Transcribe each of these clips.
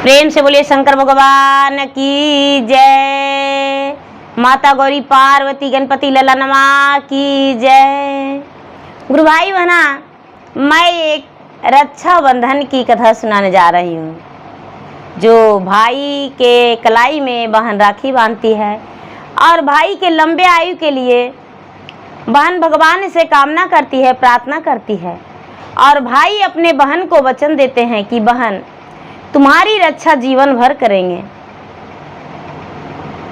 प्रेम से बोलिए शंकर भगवान की जय। माता गौरी पार्वती गणपति ललनमा की जय। गुरु भाई बहना, मैं एक रक्षाबंधन की कथा सुनाने जा रही हूँ। जो भाई के कलाई में बहन राखी बांधती है और भाई के लंबे आयु के लिए बहन भगवान से कामना करती है, प्रार्थना करती है और भाई अपने बहन को वचन देते हैं कि बहन तुम्हारी रक्षा जीवन भर करेंगे।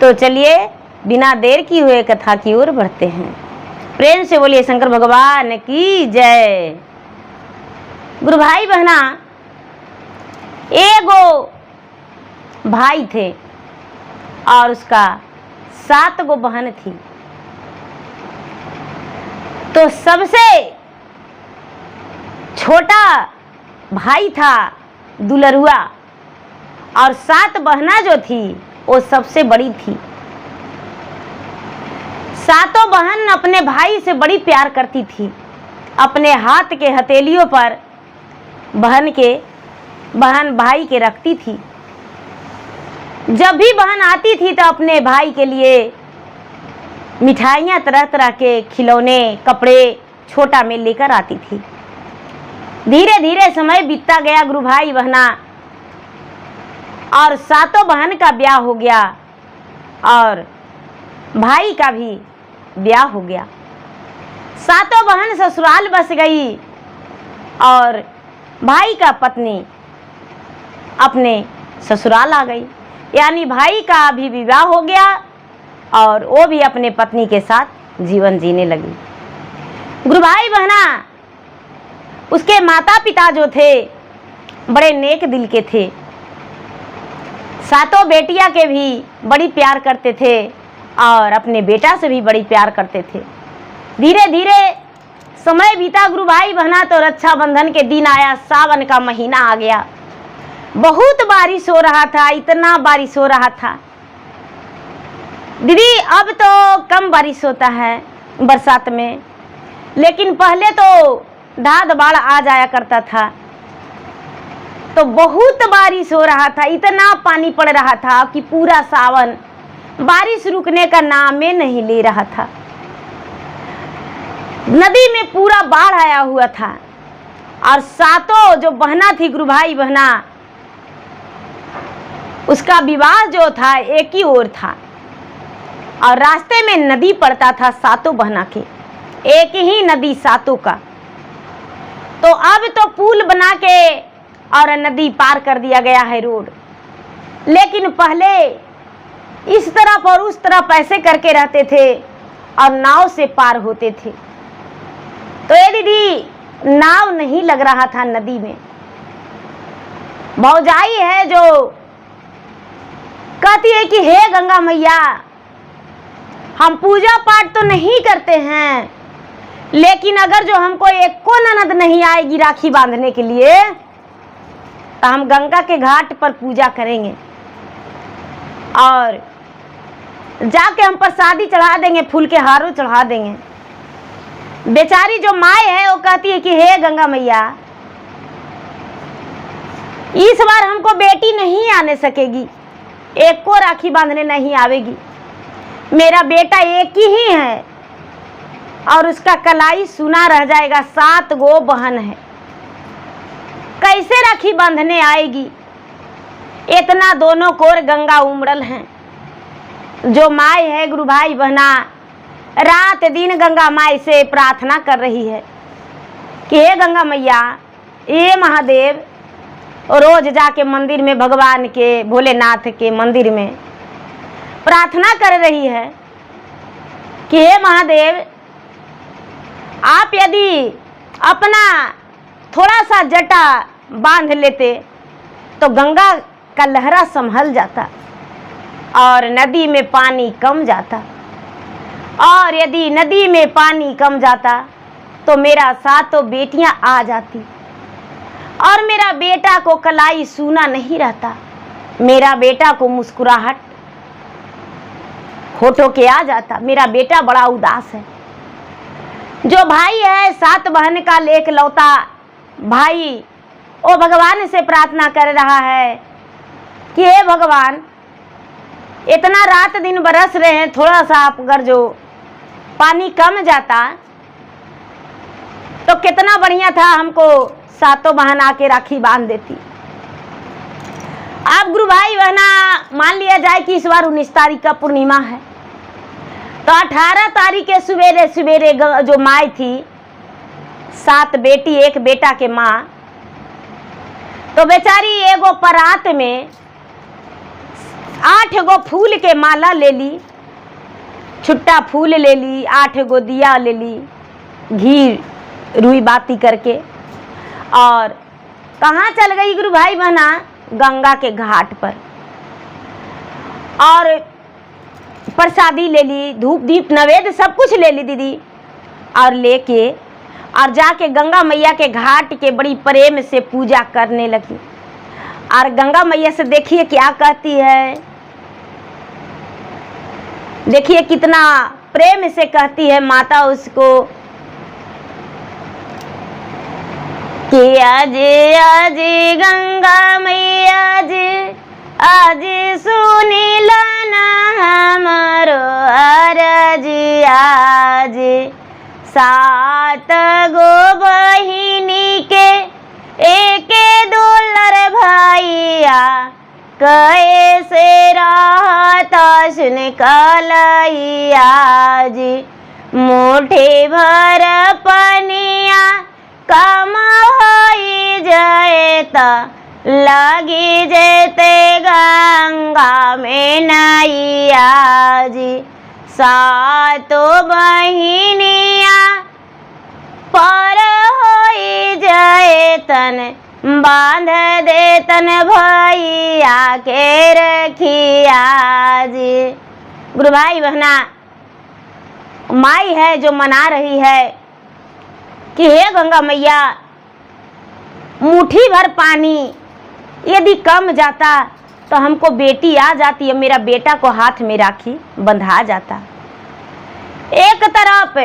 तो चलिए बिना देर की हुए कथा की ओर बढ़ते हैं। प्रेम से बोलिए शंकर भगवान की जय। गुरु भाई बहना, एगो भाई थे और उसका 7 गो बहन थी। तो सबसे छोटा भाई था दुलरुआ और 7 बहना जो थी वो सबसे बड़ी थी। 7 बहन अपने भाई से बड़ी प्यार करती थी। अपने हाथ के हथेलियों पर बहन भाई के रखती थी। जब भी बहन आती थी तो अपने भाई के लिए मिठाइयाँ, तरह तरह के खिलौने, कपड़े छोटा में लेकर आती थी। धीरे धीरे समय बीतता गया गुरु भाई बहना और 7 बहन का ब्याह हो गया और भाई का भी ब्याह हो गया। 7 बहन ससुराल बस गई और भाई का पत्नी अपने ससुराल आ गई। यानी भाई का भी विवाह हो गया और वो भी अपने पत्नी के साथ जीवन जीने लगी। गुरु भाई बहना, उसके माता पिता जो थे बड़े नेक दिल के थे। 7 बेटियां के भी बड़ी प्यार करते थे और अपने बेटा से भी बड़ी प्यार करते थे। धीरे धीरे समय बीता गुरु भाई बहना तो रक्षाबंधन के दिन आया, सावन का महीना आ गया। बहुत बारिश हो रहा था, इतना बारिश हो रहा था दीदी। अब तो कम बारिश होता है बरसात में, लेकिन पहले तो धाद बाढ़ आ जाया करता था। तो बहुत बारिश हो रहा था, इतना पानी पड़ रहा था कि पूरा सावन बारिश रुकने का नाम ही नहीं ले रहा था। नदी में पूरा बाढ़ आया हुआ था और 7 जो बहना थी गुरु भाई बहना, उसका विवाह जो था एक ही ओर था और रास्ते में नदी पड़ता था 7 बहना के, एक ही नदी 7 का। तो अब तो पुल बना के और नदी पार कर दिया गया है, रोड। लेकिन पहले इस तरफ और उस तरफ ऐसे करके रहते थे और नाव से पार होते थे। तो ये दीदी नाव नहीं लग रहा था नदी में। भौजाई है जो कहती है कि हे गंगा मैया, हम पूजा पाठ तो नहीं करते हैं, लेकिन अगर जो हमको एक को ननद नहीं आएगी राखी बांधने के लिए तो हम गंगा के घाट पर पूजा करेंगे और जाके हम प्रसादी चढ़ा देंगे, फूल के हारों चढ़ा देंगे। बेचारी जो माँ है वो कहती है कि हे गंगा मैया, इस बार हमको बेटी नहीं आने सकेगी, एक को राखी बांधने नहीं आवेगी। मेरा बेटा एक ही है और उसका कलाई सुना रह जाएगा। 7 गो बहन है, कैसे राखी बांधने आएगी? इतना दोनों कोर गंगा उमड़ल हैं। जो माई है गुरु भाई बहना रात दिन गंगा माई से प्रार्थना कर रही है कि हे गंगा मैया, हे महादेव। रोज जाके मंदिर में, भगवान के भोलेनाथ के मंदिर में प्रार्थना कर रही है कि हे महादेव, आप यदि अपना थोड़ा सा जटा बांध लेते तो गंगा का लहरा संभल जाता और नदी में पानी कम जाता, और यदि नदी में पानी कम जाता तो मेरा 7 बेटियां आ जाती और मेरा बेटा को कलाई सूना नहीं रहता, मेरा बेटा को मुस्कुराहट होठों के आ जाता। मेरा बेटा बड़ा उदास है। जो भाई है 7 बहन का एकलौता भाई, वो भगवान से प्रार्थना कर रहा है कि हे भगवान, इतना रात दिन बरस रहे हैं, थोड़ा सा आप अगर जो पानी कम जाता तो कितना बढ़िया था, हमको सातों बहन आके राखी बांध देती। अब गुरु भाई बहना मान लिया जाए कि इस बार 19 तारीख का पूर्णिमा है, तो 18 तारीख के सवेरे सवेरे जो माई थी, 7 बेटी 1 बेटा के माँ, तो बेचारी एगो परात में 8 गो फूल के माला ले ली, छुट्टा फूल ले ली, 8 गो दिया ले ली, घी रुई बाती करके, और कहाँ चल गई गुरु भाई बहना? गंगा के घाट पर। और प्रसादी ले ली, धूप दीप नवेद सब कुछ ले ली दीदी, और लेके और जाके गंगा मैया के घाट के बड़ी प्रेम से पूजा करने लगी। और गंगा मैया से देखिए क्या कहती है, देखिए कितना प्रेम से कहती है माता उसको कि आज आज गंगा मैया आज सुनी लाना हमारो अरज, आज 7 गो बहिनी के एक दुलर भैया, कैसे रहता सुन कलैया जी, मुट्ठी भर पनिया कम होई जाएता, लगी जेते गंगा में नैया जी, 7 बहिनिया पर होई जाएतन, बांध देतन भैया के रखिया जी। गुरु भाई बहना, माई है जो मना रही है कि हे गंगा मैया, मुट्ठी भर पानी यदि कम जाता तो हमको बेटी आ जाती है, मेरा बेटा को हाथ में राखी बंधा जाता। एक तरफ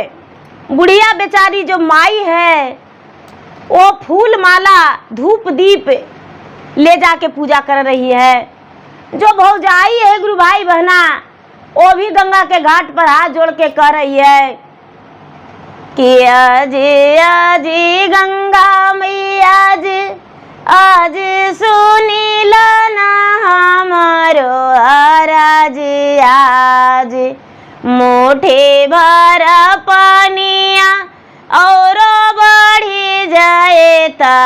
बुढ़िया बेचारी जो माई है वो फूल माला धूप दीप ले जाके पूजा कर रही है, जो भौजाई है गुरु भाई बहना वो भी गंगा के घाट पर हाथ जोड़ के कह रही है कि आज आज गंगा मैया आज सुनी लाना हमारो अरज, आज मुट्ठी भर पनिया और बढ़ी जाएता,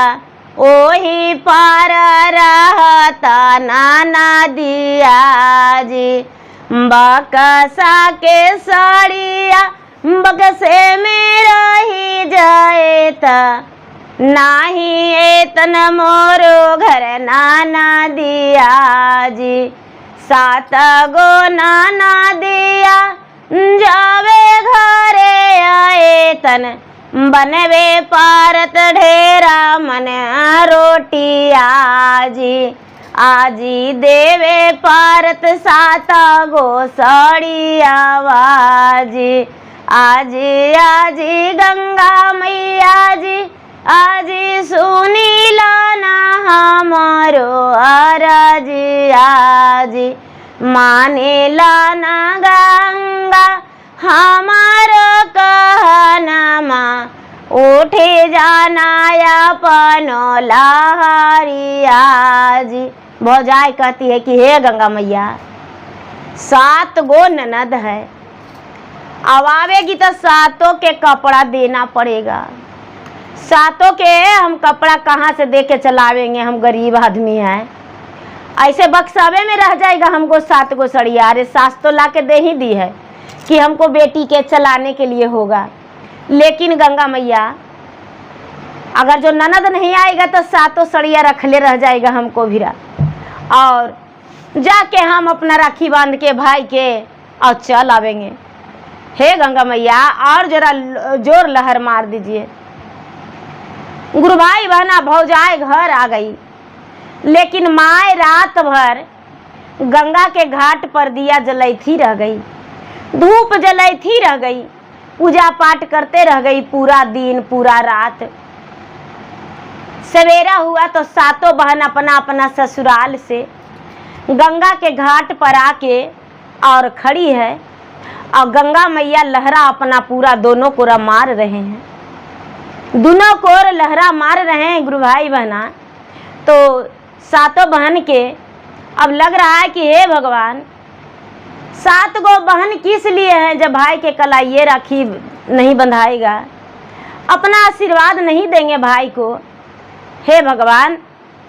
ओही पार रहता नाना दिया जी, बकसा के साड़िया बक्से में रही जाएता, नाही एतन मोरो घर नाना दिया जी, 7 गो नाना दिया जावे घरे आएतन, बनवे पारत ढेरा मन रोटी आजी, आजी देवे पारत 7 गो साड़िया आजी, आजी आजी गंगा मैया जी आज सुनी लाना हमारो अरज, आज माने लाना गंगा हमारो कहनमा, उठे जाना अपनो लहरिया जी। भौजाई कहती है कि हे गंगा मैया, 7 गो ननद है, अब आवेगी तो 7 के कपड़ा देना पड़ेगा, 7 के हम कपड़ा कहाँ से दे के चलावेंगे, हम गरीब आदमी हैं, ऐसे बक्सावे में रह जाएगा हमको 7 गो सड़िया। अरे सास तो ला के दे ही दी है कि हमको बेटी के चलाने के लिए होगा, लेकिन गंगा मैया अगर जो ननद नहीं आएगा तो 7 सड़िया रखले रह जाएगा हमको भिरा, और जाके हम अपना राखी बांध के भाई के और चल आवेंगे। हे गंगा मैया और जरा जोर लहर मार दीजिए। गुरु भाई बहना भौजाई घर आ गई, लेकिन माए रात भर गंगा के घाट पर दिया जलैती रह गई, धूप जलैती रह गई, पूजा पाठ करते रह गई पूरा दिन पूरा रात। सवेरा हुआ तो 7 बहन अपना अपना ससुराल से गंगा के घाट पर आके और खड़ी है और गंगा मैया लहरा अपना पूरा दोनों कोरा मार रहे हैं, दोनों कोर लहरा मार रहे हैं गुरु भाई बहना। तो सातों बहन के अब लग रहा है कि हे भगवान, 7 गो बहन किस लिए हैं जब भाई के कलाइये राखी नहीं बंधाएगा, अपना आशीर्वाद नहीं देंगे भाई को। हे भगवान,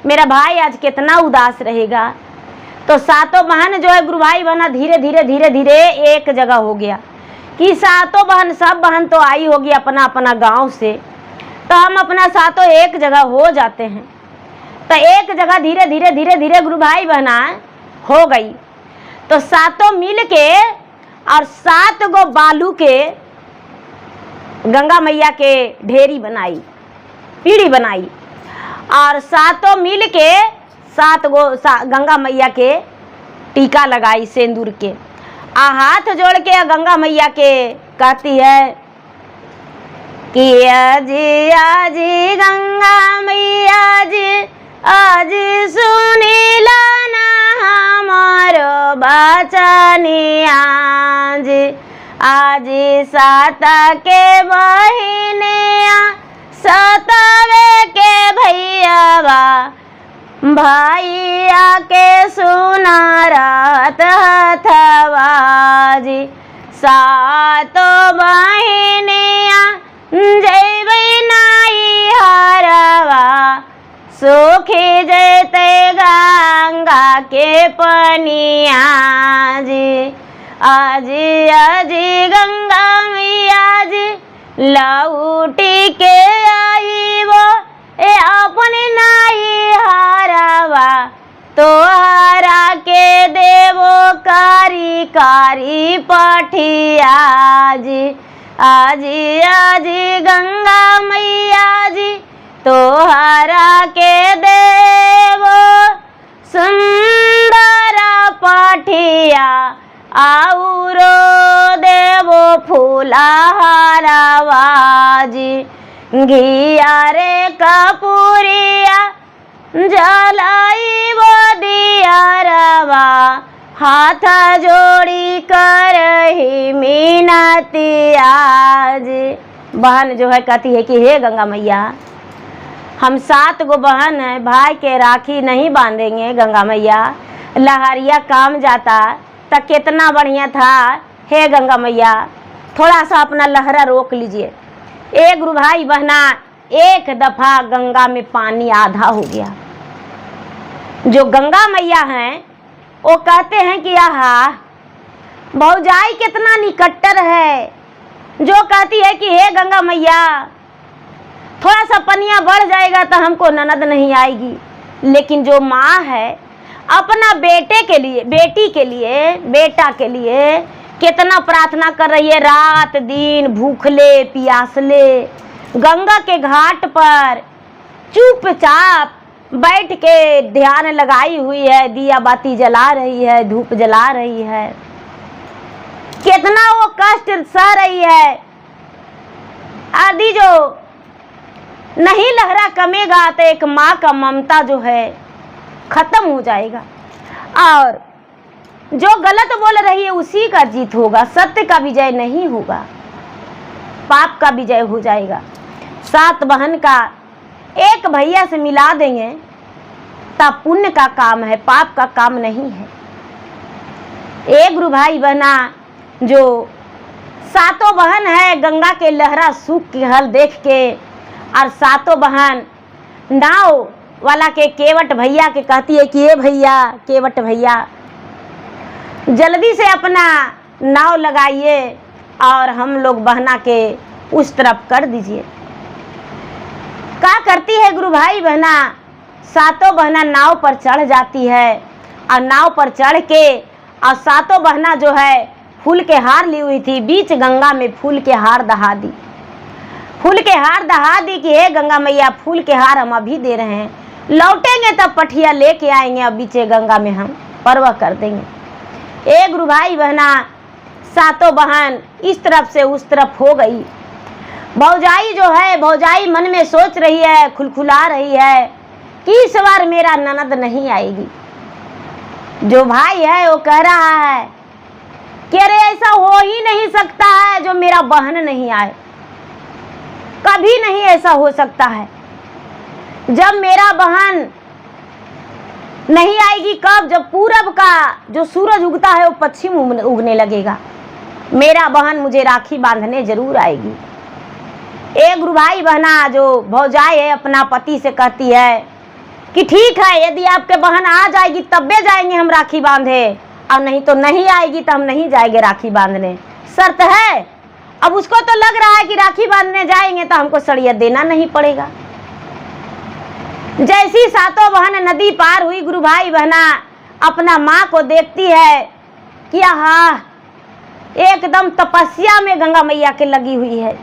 मेरा भाई आज कितना उदास रहेगा। तो सातों बहन जो है गुरु भाई बहना धीरे धीरे एक जगह हो गया कि सातों बहन, सब बहन तो आई होगी अपना अपना गांव से, तो हम अपना सातों एक जगह हो जाते हैं। तो एक जगह धीरे धीरे गुरु भाई बहना हो गई। तो सातों मिल के और 7 गो बालू के गंगा मैया के ढेरी बनाई, पीढ़ी बनाई और सातों मिल के 7 गो गंगा मैया के टीका लगाई सिंदूर के। हाथ जोड़ के गंगा मैया के कहती है कि आजी आजी गंगा मैया जी, आज सुनीला ना हमारो बचनिया जी। आज 7 के बहिनिया, 7वें के भैयावा, भैया के सुनारत हथवा जी। 7 बहिनिया जैबै नाई हरवा, सुखी जैते गंगा के पनिया जी। आजी आजी गंगा मैया जी, लौटी के आई वो ए अपने नाई हरवा, तोहरा के देवो कारी कारी पठिया जी। आजी आजी गंगा मैया जी, तोहरा के देवो सुंदर पठिया, आउरो देवो फूलहारवा जी। घिया रे कपूरिया जलाई वो दियारवा, हाथ जोड़ी कर ही मीनतिया जी। बहन जो है कहती है कि हे गंगा मैया, हम 7 गो बहन हैं, भाई के राखी नहीं बांधेंगे गंगा मैया, लहरिया काम जाता तो कितना बढ़िया था। हे गंगा मैया, थोड़ा सा अपना लहरा रोक लीजिए। एक गुरु भाई बहना एक दफा गंगा में पानी आधा हो गया। जो गंगा मैया हैं वो कहते हैं कि आहा भौजाई कितना निकट्टर है, जो कहती है कि हे गंगा मैया, थोड़ा सा पनिया बढ़ जाएगा तो हमको ननद नहीं आएगी। लेकिन जो माँ है अपना बेटे के लिए, बेटी के लिए, बेटा के लिए कितना प्रार्थना कर रही है, रात दिन भूखले प्यासले गंगा के घाट पर चुपचाप बैठ के ध्यान लगाई हुई है, दिया बाती जला रही है, धूप जला रही है, कितना वो कष्ट सह रही है। आदि जो नहीं लहरा कमेगा तो एक माँ का ममता जो है खत्म हो जाएगा और जो गलत बोल रही है उसी का जीत होगा, सत्य का विजय नहीं होगा, पाप का विजय हो जाएगा। 7 बहन का एक भैया से मिला देंगे तब पुण्य का काम है, पाप का काम नहीं है। एक गुरु भाई बहना जो 7 बहन है, गंगा के लहरा सूख के हल देख के और 7 बहन नाव वाला के केवट भैया के कहती है कि ये भैया, केवट भैया जल्दी से अपना नाव लगाइए और हम लोग बहना के उस तरफ कर दीजिए। क्या करती है गुरु भाई बहना, 7 बहना नाव पर चढ़ जाती है और नाव पर चढ़ के और 7 बहना जो है फूल के हार ली हुई थी, बीच गंगा में फूल के हार दहा दी, फूल के हार दहा दी कि हे गंगा मैया, फूल के हार हम अभी दे रहे हैं, लौटेंगे तब पठिया लेके आएंगे, अब बीचे गंगा में हम परवाह कर देंगे। एक गुरु भाई बहना 7 बहन इस तरफ से उस तरफ हो गई। भौजाई जो है, भौजाई मन में सोच रही है, खुलखुला रही है कि इस बार मेरा ननद नहीं आएगी, जो भाई है वो कह रहा है कि अरे ऐसा हो ही नहीं सकता है जो मेरा बहन नहीं आए, कभी नहीं ऐसा हो सकता है। जब मेरा बहन नहीं आएगी कब? जब पूरब का जो सूरज उगता है वो पश्चिम उगने लगेगा, मेरा बहन मुझे राखी बांधने जरूर आएगी। एक गुरु भाई बहना जो भौजाई है अपना पति से कहती है कि ठीक है, यदि आपके बहन आ जाएगी तब्बे जाएंगे हम राखी बांधे, और नहीं तो नहीं आएगी तो हम नहीं जाएंगे राखी बांधने, शर्त है। अब उसको तो लग रहा है कि राखी बांधने जाएंगे तो हमको सड़िया देना नहीं पड़ेगा। जैसी सातों बहन नदी पार हुई, गुरु भाई बहना अपना माँ को देखती है कि हाँ एकदम तपस्या में गंगा मैया के लगी हुई है।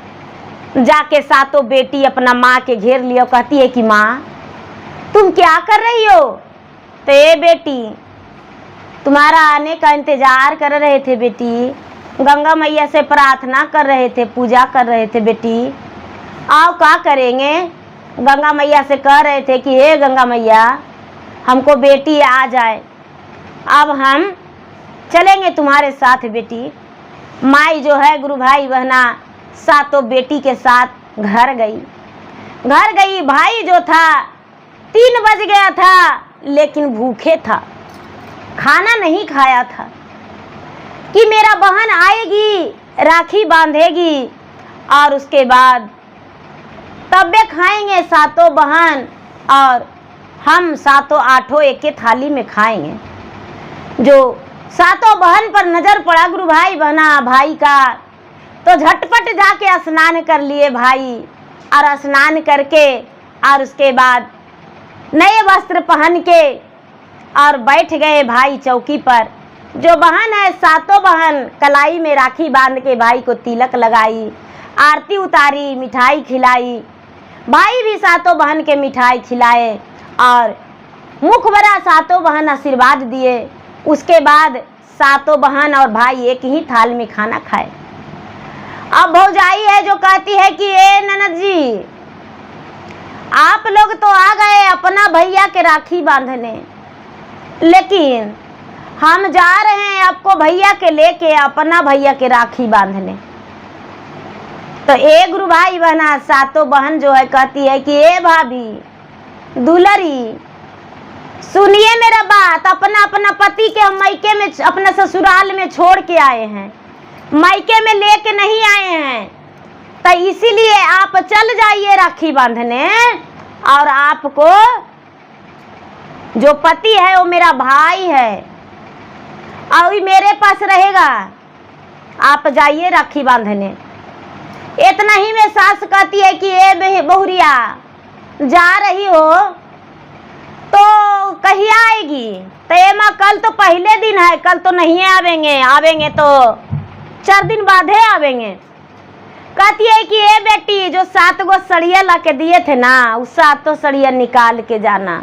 जाके सातों बेटी अपना माँ के घेर लिया, कहती है कि माँ तुम क्या कर रही हो? तो ये बेटी तुम्हारा आने का इंतजार कर रहे थे बेटी, गंगा मैया से प्रार्थना कर रहे थे, पूजा कर रहे थे बेटी। आओ क्या करेंगे? गंगा मैया से कह रहे थे कि हे गंगा मैया हमको बेटी आ जाए, अब हम चलेंगे तुम्हारे साथ बेटी। माई जो है गुरु भाई बहना सातों बेटी के साथ घर गई। भाई जो था 3 बज गया था लेकिन भूखे था, खाना नहीं खाया था कि मेरा बहन आएगी राखी बांधेगी और उसके बाद तब्बे खाएंगे सातों बहन, और हम सातों आठों एक के थाली में खाएंगे। जो सातों बहन पर नजर पड़ा गुरु भाई बहना भाई का, तो झटपट जाके स्नान कर लिए भाई, और स्नान करके और उसके बाद नए वस्त्र पहन के और बैठ गए भाई चौकी पर। जो बहन है सातों बहन कलाई में राखी बांध के भाई को तिलक लगाई, आरती उतारी, मिठाई खिलाई। भाई भी सातों बहन के मिठाई खिलाए और मुख भरा सातों बहन आशीर्वाद दिए। उसके बाद सातों बहन और भाई एक ही थाल में खाना खाए। अब भौजाई है जो कहती है कि ए ननद जी आप लोग तो आ गए अपना भैया के राखी बांधने, लेकिन हम जा रहे हैं आपको भैया के लेके अपना भैया के राखी बांधने। तो एक गुरु भाई बहना सातों बहन जो है कहती है कि ए भाभी दुलरी सुनिए मेरा बात, अपना अपना पति के हम मायके में अपने ससुराल में छोड़ के आए हैं, मायके में लेके नहीं आए हैं। तो इसीलिए आप चल जाइए राखी बांधने, और आपको जो पति है वो मेरा भाई है और ये मेरे पास रहेगा, आप जाइए राखी बांधने। इतना ही में सास कहती है कि ए बहुरिया जा रही हो तो कहिया आएगी? तो ए माँ कल तो पहले दिन है, कल तो नहीं आवेंगे तो 4 दिन बाद है आवेंगे। कहती है कि ए बेटी जो 7 गो सड़िया ला के दिए थे ना, उस 7 सड़िया निकाल के जाना।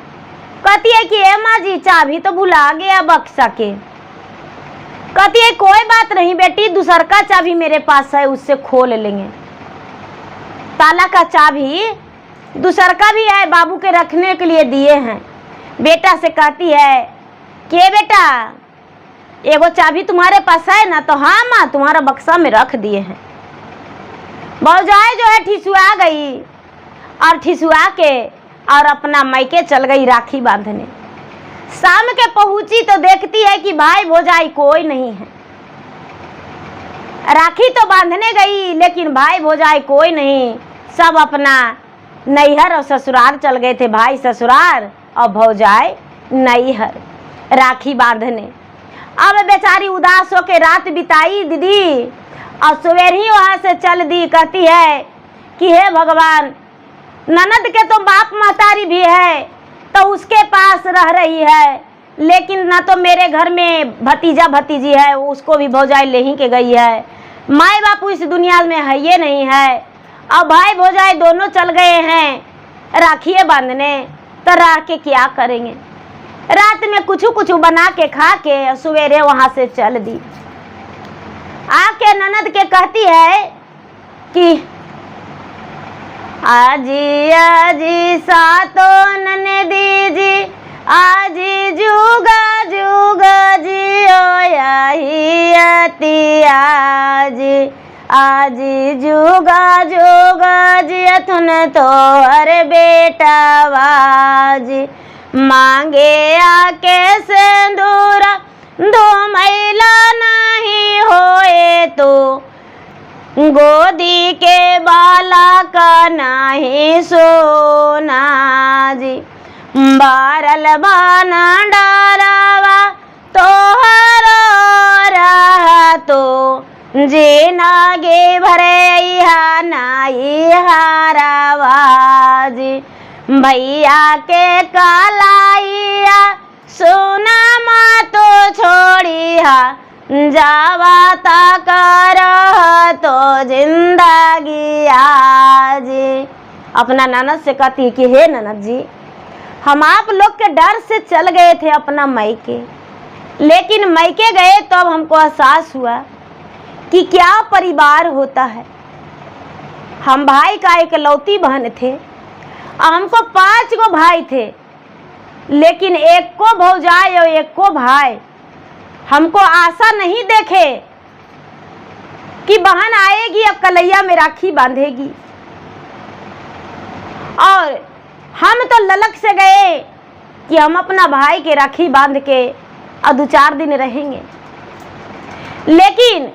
कहती है कि ए माँ जी चाबी तो भुला गया बक्सा के। कहती है कोई बात नहीं बेटी, दूसर का चाबी मेरे पास है, उससे खोल लेंगे। ताला का चाबी दूसर का भी है, बाबू के रखने के लिए दिए हैं। बेटा से कहती है कि बेटा एगो चाबी तुम्हारे पास है ना? तो हाँ माँ तुम्हारा बक्सा में रख दिए हैं। भौजाई जो है ठिसुआ गई और ठिसुआ के और अपना मायके चल गई राखी बांधने। शाम के पहुंची तो देखती है कि भाई भौजाई कोई नहीं है। राखी तो बांधने गई लेकिन भाई भौजाई कोई नहीं, सब अपना नैहर और ससुराल चल गए थे। भाई ससुराल और भौजाई नैहर राखी बांधने। अब बेचारी उदास होके रात बिताई दीदी, और सवेर ही वहाँ से चल दी। कहती है कि हे भगवान ननद के तो बाप महतारी भी है तो उसके पास रह रही है, लेकिन ना तो मेरे घर में भतीजा भतीजी है, उसको भी भौजाई ले ही के गई है। माए बापू इस दुनिया में है ये नहीं है। अब भाई भौजाई दोनों चल गए हैं राखिए बांधने, तो रह के क्या करेंगे? रात में कुछ बना के खा के सवेरे वहाँ से चल दी। आके ननद के कहती है कि आजी सातो ननदी जी आजी जुगा जुगा जी आज जुगा जुगा जियथुन तोहर बेटावा जी मांगे आके सिंदूरा दो मैला नहीं होए तो गोदी के बाला का नहीं सोना जी बारल बाना डारावा तोहर रहा तो जे नागे भरे नाई हारावा जी भैया के कलाइया सोना मा तो छोड़िया जावा ता कर तो जिंदगी आजी। अपना ननद से कहती कि हे ननद जी, हम आप लोग के डर से चल गए थे अपना मैके, लेकिन मैके गए तो अब हमको एहसास हुआ कि क्या परिवार होता है। हम भाई का इकलौती बहन थे, हमको 5 गो भाई थे, लेकिन एक को भौजाई और एक को भाई। हमको आशा नहीं देखे कि बहन आएगी अब कलैया में राखी बांधेगी, और हम तो ललक से गए कि हम अपना भाई के राखी बांध के और 2-4 दिन रहेंगे। लेकिन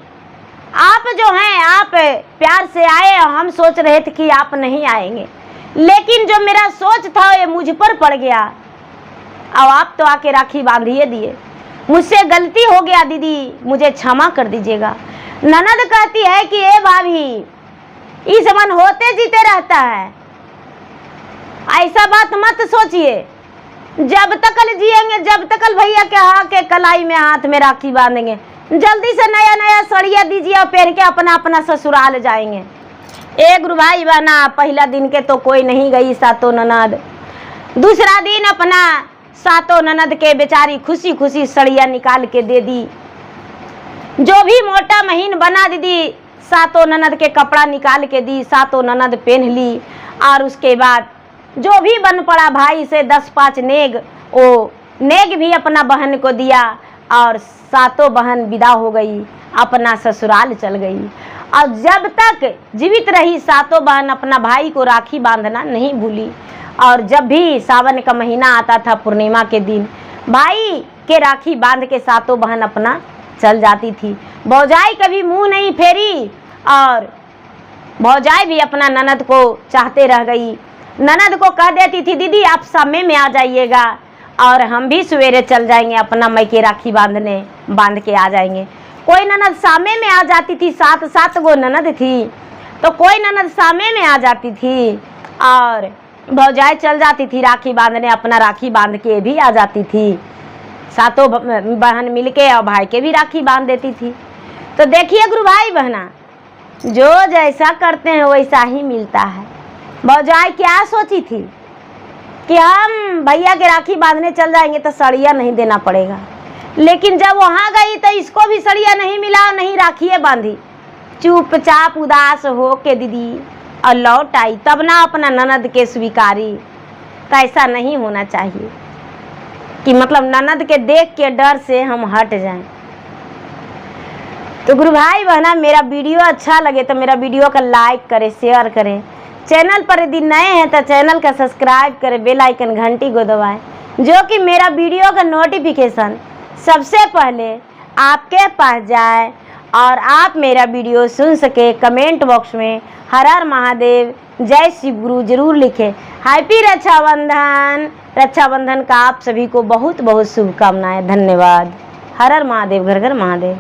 आप जो हैं, आप प्यार से आए और हम सोच रहे थे कि आप नहीं आएंगे, लेकिन जो मेरा सोच था ये मुझ पर पड़ गया। अब आप तो आके राखी बांधिए दिए, मुझसे गलती हो गया दीदी, मुझे क्षमा कर दीजिएगा। ननद कहती है कि ए भाभी, इस मन होते जीते रहता है, ऐसा बात मत सोचिए। जब तक जिएंगे, जब तक भैया के हाथ के कलाई में हाथ में राखी बांधेंगे, जल्दी से नया नया सड़िया दीजिए और पहन के अपना अपना ससुराल जाएंगे। एक गुरु भाई बहना, पहला दिन के तो कोई नहीं गई सातों ननद, दूसरा दिन अपना सातों ननद के बेचारी खुशी खुशी सड़िया निकाल के दे दी। जो भी मोटा महीन बना दीदी, सातों ननद के कपड़ा निकाल के दी, सातों ननद पहन ली। और उसके बाद जो भी बन पड़ा भाई से 10-5 नेग, वो नेग भी अपना बहन को दिया और सातों बहन विदा हो गई, अपना ससुराल चल गई। और जब तक जीवित रही सातों बहन अपना भाई को राखी बांधना नहीं भूली। और जब भी सावन का महीना आता था, पूर्णिमा के दिन, भाई के राखी बांध के सातों बहन अपना चल जाती थी। भौजाई कभी मुंह नहीं फेरी और भौजाई भी अपना ननद को चाहते रह गई। ननद को कह देती थी दीदी आप समय में आ जाइएगा और हम भी सवेरे चल जाएंगे अपना मैके राखी बांध के आ जाएंगे। कोई ननद सामे में आ जाती थी, 7 गो ननद थी, तो कोई ननद सामे में आ जाती थी और भौजाई चल जाती थी राखी बांधने, अपना राखी बांध के भी आ जाती थी। सातों बहन मिलके और भाई के भी राखी बांध देती थी। तो देखिए गुरु भाई बहना, जो जैसा करते हैं वैसा ही मिलता है। भौजाई क्या सोची थी कि हम भैया के राखी बांधने चल जाएंगे तो सड़िया नहीं देना पड़ेगा, लेकिन जब वहाँ गई तो इसको भी सड़िया नहीं मिला और नहीं राखिए बांधी। चुपचाप उदास हो के दीदी और लौट आई, तब ना अपना ननद के स्वीकारी। तो ऐसा नहीं होना चाहिए कि मतलब ननद के देख के डर से हम हट जाएं। तो गुरु भाई बहना, मेरा वीडियो अच्छा लगे तो मेरा वीडियो का लाइक करें, शेयर करें। चैनल पर यदि नए हैं तो चैनल का सब्सक्राइब करें, बेल आइकन घंटी को दबाएं, जो कि मेरा वीडियो का नोटिफिकेशन सबसे पहले आपके पास जाए और आप मेरा वीडियो सुन सके। कमेंट बॉक्स में हर हर महादेव, जय शिव गुरु जरूर लिखें। हैप्पी रक्षाबंधन। रक्षाबंधन का आप सभी को बहुत बहुत शुभकामनाएं। धन्यवाद। हर हर महादेव, घर घर महादेव।